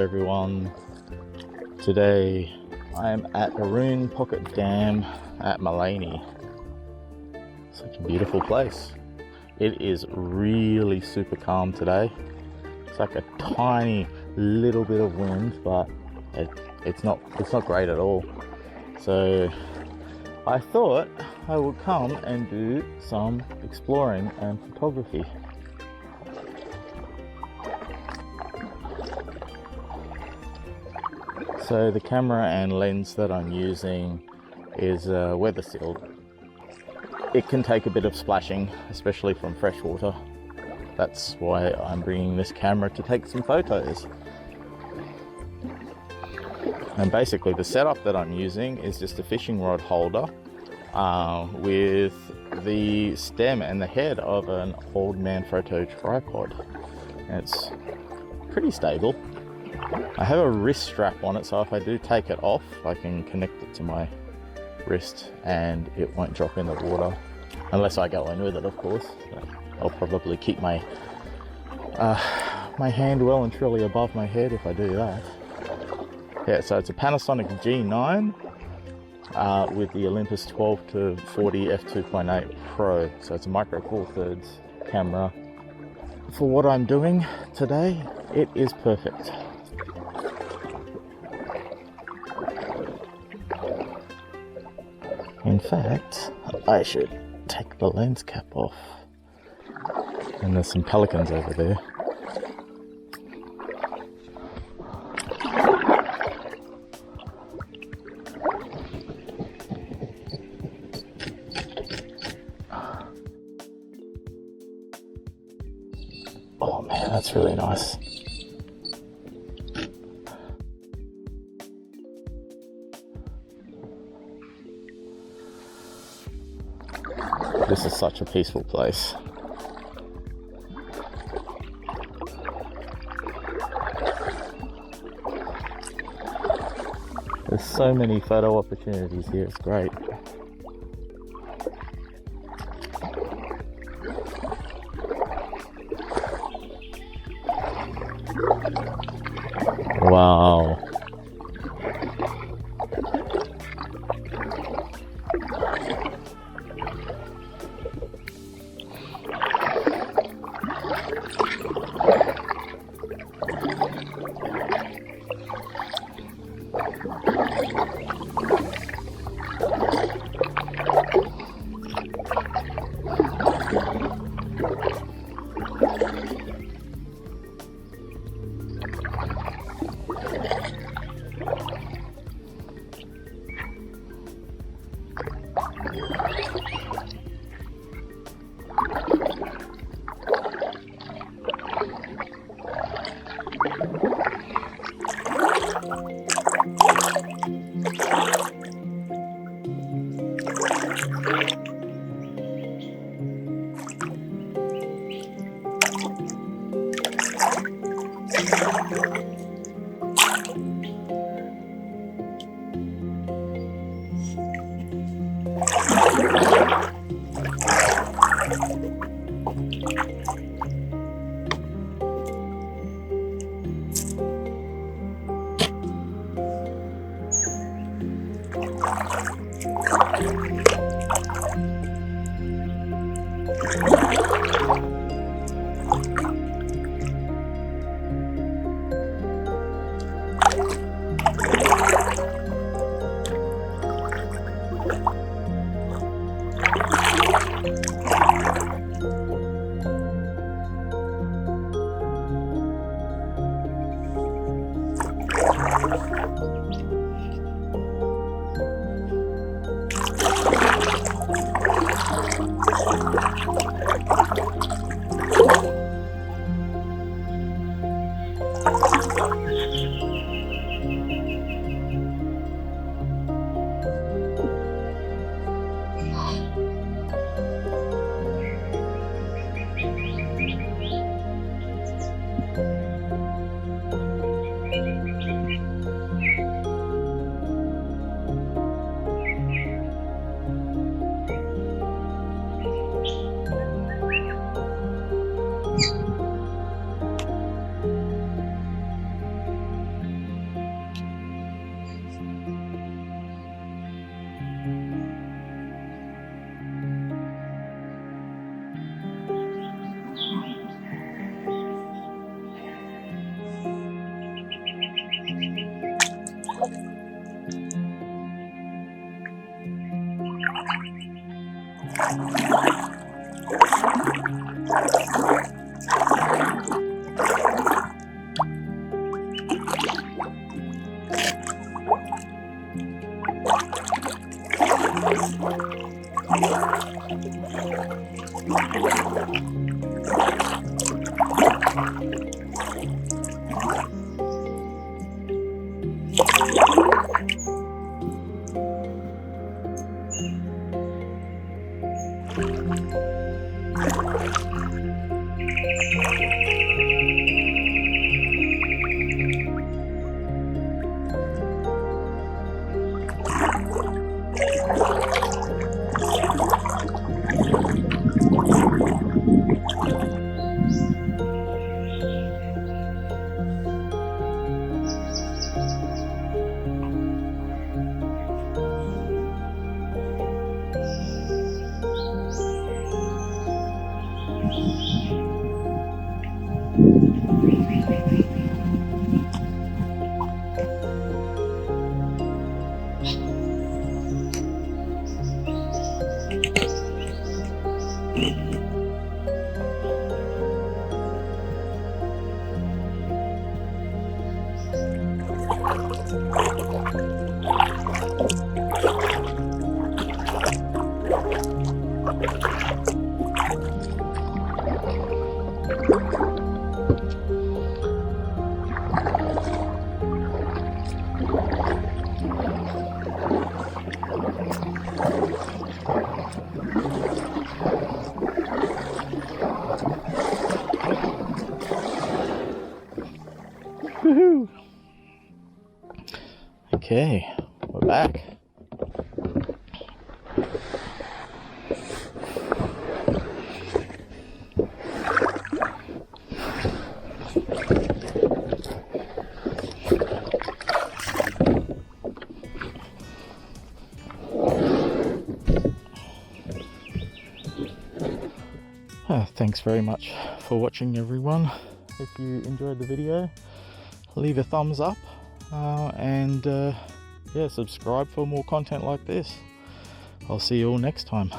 everyone. Today I am at Arun Pocket Dam at Maleny. Such a beautiful place. It is really super calm today. It's like a tiny little bit of wind, but it's not great at all. So I thought I would come and do some exploring and photography. So the camera and lens that I'm using is weather sealed. It can take a bit of splashing, especially from fresh water. That's why I'm bringing this camera to take some photos. And basically the setup that I'm using is just a fishing rod holder with the stem and the head of an old man photo tripod. And it's pretty stable. I have a wrist strap on it, so if I do take it off, I can connect it to my wrist and it won't drop in the water. Unless I go in with it, of course. I'll probably keep my my hand well and truly above my head if I do that. Yeah, so it's a Panasonic G9 with the Olympus 12 to 40 f2.8 Pro. So it's a micro four thirds camera. For what I'm doing today, it is perfect. In fact, I should take the lens cap off. And there's some pelicans over there. Oh man, that's really nice. This is such a peaceful place. There's so many photo opportunities here, it's great. Wow. Woohoo! Okay, we're back. Thanks very much for watching, everyone. If you enjoyed the video, leave a thumbs up and yeah, subscribe for more content like this. I'll see you all next time.